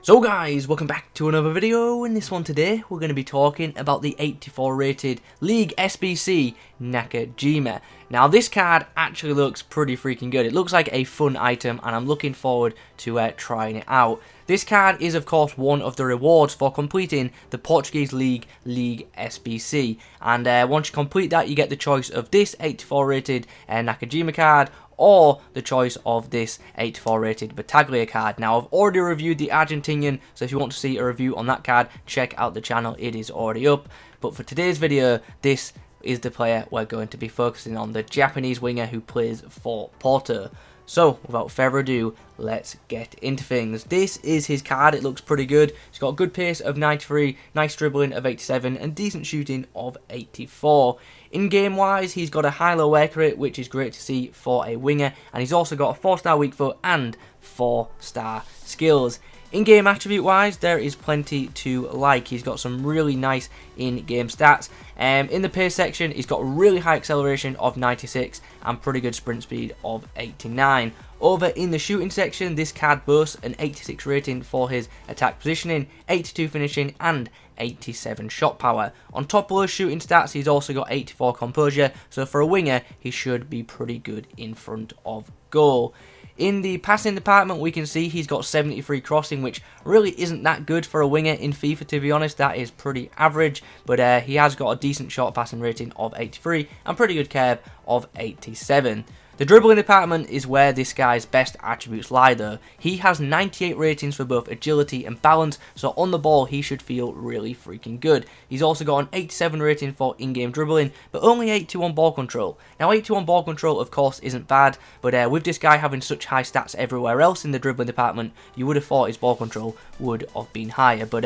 So guys, welcome back to another video. In this one today, we're going to be talking about the 84 rated League SBC Nakajima. Now this card actually looks pretty freaking good. It looks like a fun item and I'm looking forward to trying it out. This card is of course one of the rewards for completing the Portuguese League SBC. And once you complete that, you get the choice of this 84 rated Nakajima card, or the choice of this 84 rated Battaglia card. Now I've already reviewed the Argentinian, so if you want to see a review on that card, check out the channel, it is already up. But for today's video, this is the player we're going to be focusing on, the Japanese winger who plays for Porto. So, without further ado, let's get into things. This is his card. It looks pretty good. He's got a good pace of 93, nice dribbling of 87, and decent shooting of 84. In-game wise, he's got a high low work rate, which is great to see for a winger, and he's also got a 4-star weak foot and 4-star skills. In-game attribute wise, there is plenty to like. He's got some really nice in-game stats. In the pace section, he's got really high acceleration of 96 and pretty good sprint speed of 89. Over in the shooting section, this card boasts an 86 rating for his attack positioning, 82 finishing and 87 shot power. On top of those shooting stats, he's also got 84 composure, so for a winger, he should be pretty good in front of goal. In the passing department, we can see he's got 73 crossing, which really isn't that good for a winger in FIFA, to be honest. That is pretty average, but he has got a decent short passing rating of 83 and pretty good curve of 87. The dribbling department is where this guy's best attributes lie though. He has 98 ratings for both agility and balance, so on the ball he should feel really freaking good. He's also got an 87 rating for in-game dribbling, but only 82 on ball control. Now 82 on ball control of course isn't bad, but with this guy having such high stats everywhere else in the dribbling department, you would have thought his ball control would have been higher, but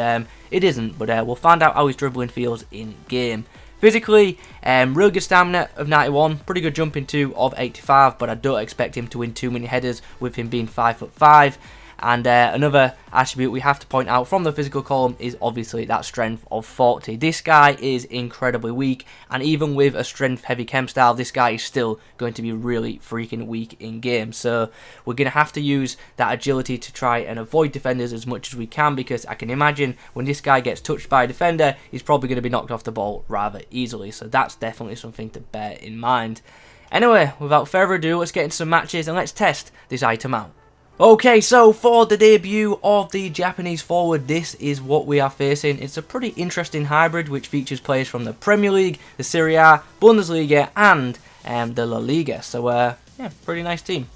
it isn't. But we'll find out how his dribbling feels in-game. Physically, real good stamina of 91, pretty good jumping too of 85, but I don't expect him to win too many headers with him being 5'5". And another attribute we have to point out from the physical column is obviously that strength of 40. This guy is incredibly weak, and even with a strength heavy chem style, this guy is still going to be really freaking weak in game. So we're going to have to use that agility to try and avoid defenders as much as we can, because I can imagine when this guy gets touched by a defender, he's probably going to be knocked off the ball rather easily. So that's definitely something to bear in mind. Anyway, without further ado, let's get into some matches and let's test this item out. Okay, so for the debut of the Japanese forward, this is what we are facing. It's a pretty interesting hybrid which features players from the Premier League, the Serie A, Bundesliga and the La Liga. So yeah, pretty nice team.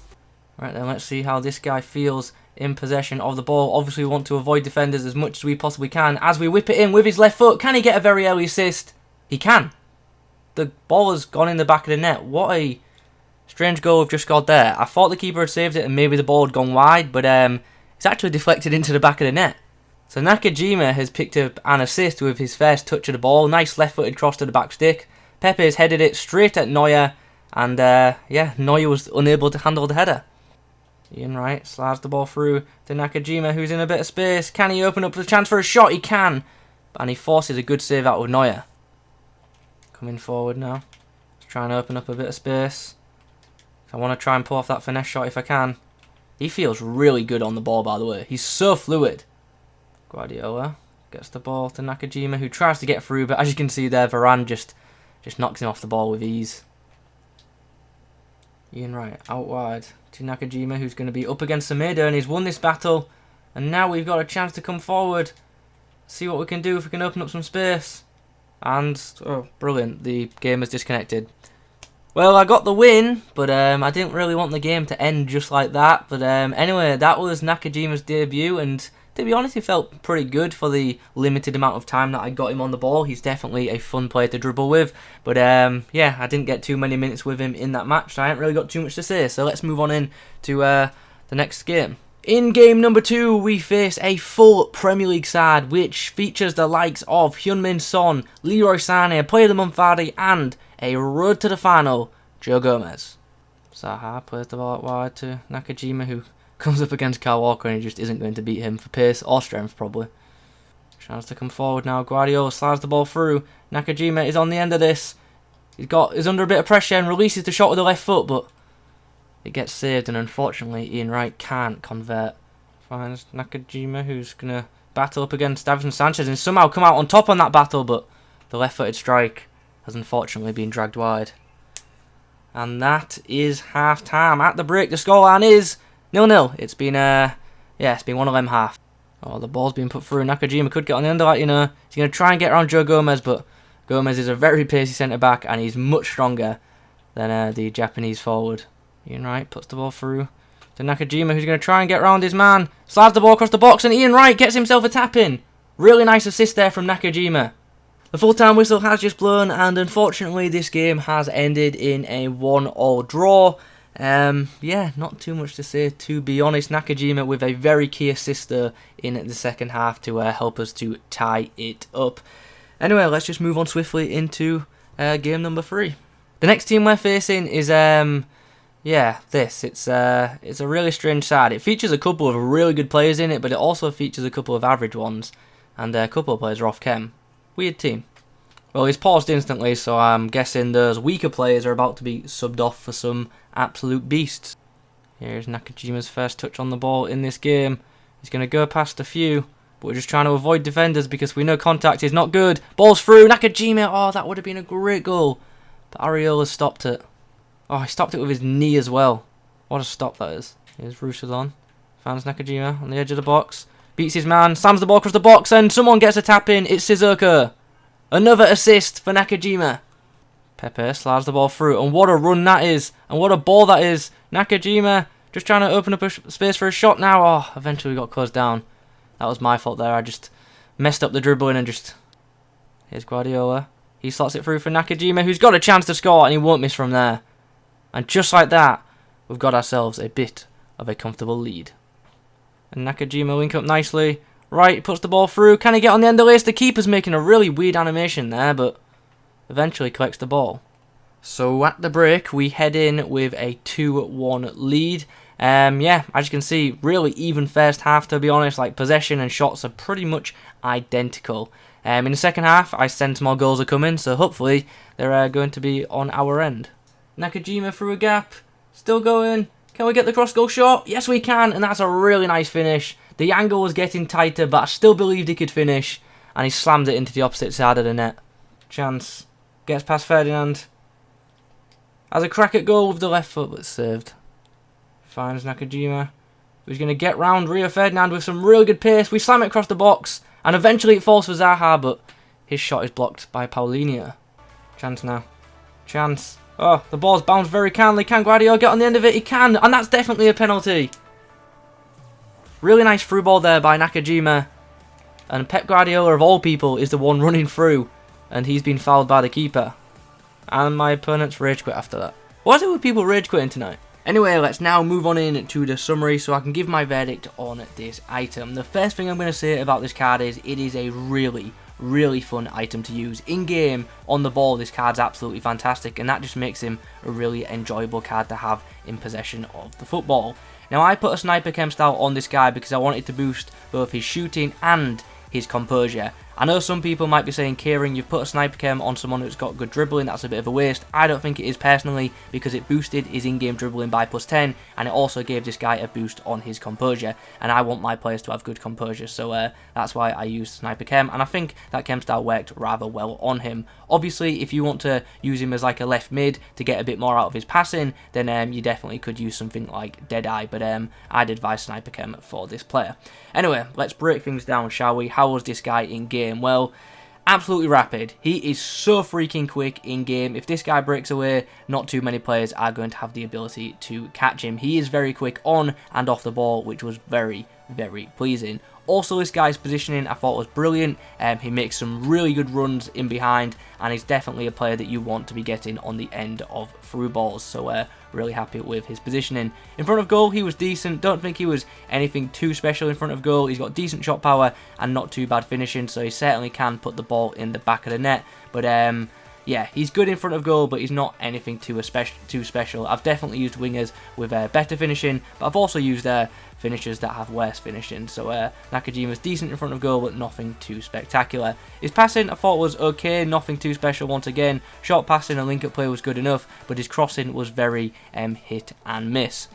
Right then, let's see how this guy feels in possession of the ball. Obviously we want to avoid defenders as much as we possibly can as we whip it in with his left foot. Can he get a very early assist? He can. The ball has gone in the back of the net. What a strange goal we've just got there. I thought the keeper had saved it and maybe the ball had gone wide, but it's actually deflected into the back of the net. So Nakajima has picked up an assist with his first touch of the ball. Nice left-footed cross to the back stick. Pepe has headed it straight at Neuer, and yeah, Neuer was unable to handle the header. Ian Wright slides the ball through to Nakajima, who's in a bit of space. Can he open up the chance for a shot? He can, and he forces a good save out with Neuer. Coming forward now. Let's try and open up a bit of space. I want to try and pull off that finesse shot if I can. He feels really good on the ball, by the way. He's so fluid. Guardiola gets the ball to Nakajima, who tries to get through, but as you can see there, Varane just knocks him off the ball with ease. Ian Wright out wide to Nakajima, who's going to be up against Semedo, and he's won this battle. And now we've got a chance to come forward. See what we can do if we can open up some space. And, oh, brilliant. The game is disconnected. Well, I got the win, but I didn't really want the game to end just like that. But anyway, that was Nakajima's debut, and to be honest, he felt pretty good for the limited amount of time that I got him on the ball. He's definitely a fun player to dribble with. But yeah, I didn't get too many minutes with him in that match, so I haven't really got too much to say. So let's move on in to the next game. In game number 2, we face a full Premier League side, which features the likes of Heung-min Son, Leroy Sané, Player of the Month Vardy, and a road to the final, Joe Gomez. Zaha plays the ball out wide to Nakajima, who comes up against Kyle Walker and he just isn't going to beat him for pace or strength, probably. Chance to come forward now. Guardiola slides the ball through. Nakajima is on the end of this. He's under a bit of pressure and releases the shot with the left foot, but it gets saved, and unfortunately Ian Wright can't convert Finds Nakajima, who's going to battle up against Davinson Sanchez and somehow come out on top on that battle, but the left-footed strike has unfortunately been dragged wide. And that is half-time. At the break, the scoreline is 0-0. It's been, it's been one of them half. Oh, the ball's been put through. Nakajima could get on the underlight, you know. He's going to try and get around Joe Gomez, but Gomez is a very pacey centre-back, and he's much stronger than the Japanese forward. Ian Wright puts the ball through to Nakajima, who's going to try and get around his man. Slides the ball across the box, and Ian Wright gets himself a tap-in. Really nice assist there from Nakajima. The full-time whistle has just blown, and unfortunately this game has ended in a 1-1 draw. Yeah, not too much to say, to be honest. Nakajima with a very key assist there in the second half to help us to tie it up. Anyway, let's just move on swiftly into game number 3. The next team we're facing is it's a really strange side. It features a couple of really good players in it, but it also features a couple of average ones, and a couple of players are off chem. Weird team. Well, he's paused instantly, so I'm guessing those weaker players are about to be subbed off for some absolute beasts. Here's Nakajima's first touch on the ball in this game. He's going to go past a few, but we're just trying to avoid defenders because we know contact is not good. Ball's through, Nakajima, oh, that would have been a great goal. But Ariola stopped it. Oh, he stopped it with his knee as well. What a stop that is. Here's Rusudon. Finds Nakajima on the edge of the box. Beats his man, slams the ball across the box, and someone gets a tap in. It's Shizuka. Another assist for Nakajima. Pepe slides the ball through, and what a run that is, and what a ball that is. Nakajima just trying to open up a space for a shot now. Oh, eventually got closed down. That was my fault there. I just messed up the dribbling and just... Here's Guardiola. He slots it through for Nakajima, who's got a chance to score, and he won't miss from there. And just like that, we've got ourselves a bit of a comfortable lead. And Nakajima link up nicely. Right, puts the ball through. Can he get on the end of the lace? The keeper's making a really weird animation there, but eventually collects the ball. So at the break, we head in with a 2-1 lead. As you can see, really even first half, to be honest. Like, possession and shots are pretty much identical. In the second half, I sense more goals are coming, so hopefully they're going to be on our end. Nakajima through a gap. Still going. Can we get the cross goal shot? Yes, we can, and that's a really nice finish. The angle was getting tighter, but I still believed he could finish, and he slammed it into the opposite side of the net. Chance. Gets past Ferdinand. Has a crack at goal with the left foot, but saved. Finds Nakajima, who's going to get round Rio Ferdinand with some real good pace. We slam it across the box, and eventually it falls for Zaha, but his shot is blocked by Paulinho. Chance now. Chance. Oh, the ball's bounced very kindly. Can Guardiola get on the end of it? He can, and that's definitely a penalty. Really nice through ball there by Nakajima. And Pep Guardiola, of all people, is the one running through. And he's been fouled by the keeper. And my opponent's rage quit after that. What is it with people rage quitting tonight? Anyway, let's now move on in to the summary so I can give my verdict on this item. The first thing I'm going to say about this card is it is a really fun item to use. In-game, on the ball, this card's absolutely fantastic. And that just makes him a really enjoyable card to have in possession of the football. Now, I put a sniper chem style on this guy because I wanted to boost both his shooting and his composure. I know some people might be saying, Kieran, you've put a sniper chem on someone who's got good dribbling, that's a bit of a waste. I don't think it is personally, because it boosted his in-game dribbling by +10, and it also gave this guy a boost on his composure, and I want my players to have good composure, so that's why I used sniper chem, and I think that chem style worked rather well on him. Obviously, if you want to use him as like a left mid to get a bit more out of his passing, then you definitely could use something like Deadeye, but I'd advise sniper chem for this player. Anyway, let's break things down, shall we? How was this guy in game? Well, absolutely rapid. He is so freaking quick in game. If this guy breaks away, not too many players are going to have the ability to catch him. He is very quick on and off the ball, which was very pleasing. Also, this guy's positioning I thought was brilliant. He makes some really good runs in behind, and he's definitely a player that you want to be getting on the end of through balls. So really happy with his positioning. In front of goal, he was decent. Don't think he was anything too special in front of goal. He's got decent shot power and not too bad finishing, so he certainly can put the ball in the back of the net. But yeah, he's good in front of goal, but he's not anything too special. I've definitely used wingers with better finishing, but I've also used finishers that have worse finishing. So Nakajima's decent in front of goal, but nothing too spectacular. His passing I thought was okay, nothing too special once again. Short passing and link-up play was good enough, but his crossing was very hit and miss.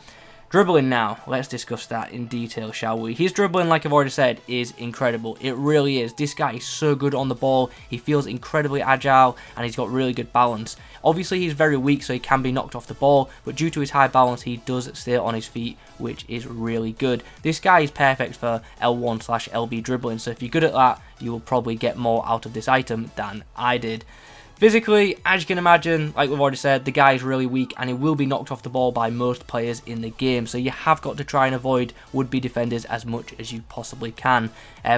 Dribbling now, let's discuss that in detail, shall we? His dribbling, like I've already said, is incredible. It really is. This guy is so good on the ball. He feels incredibly agile, and he's got really good balance. Obviously, he's very weak, so he can be knocked off the ball, but due to his high balance, he does stay on his feet, which is really good. This guy is perfect for L1/LB dribbling, so if you're good at that, you will probably get more out of this item than I did. Physically, as you can imagine, like we've already said, the guy is really weak and he will be knocked off the ball by most players in the game. So you have got to try and avoid would-be defenders as much as you possibly can.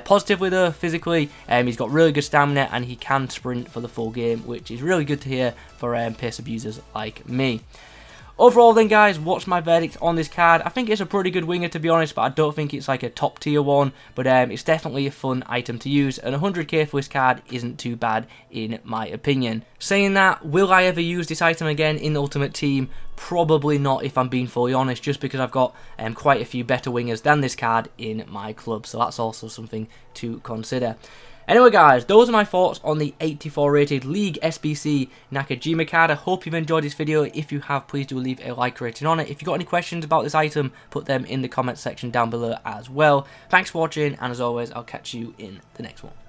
Positively though, physically, he's got really good stamina and he can sprint for the full game, which is really good to hear for pace abusers like me. Overall then guys, what's my verdict on this card? I think it's a pretty good winger to be honest, but I don't think it's like a top tier one, but it's definitely a fun item to use, and 100k for this card isn't too bad in my opinion. Saying that, will I ever use this item again in the Ultimate Team? Probably not if I'm being fully honest, just because I've got quite a few better wingers than this card in my club, so that's also something to consider. Anyway guys, those are my thoughts on the 84 rated League SBC Nakajima card. I hope you've enjoyed this video. If you have, please do leave a like rating on it. If you've got any questions about this item, put them in the comment section down below as well. Thanks for watching, and as always, I'll catch you in the next one.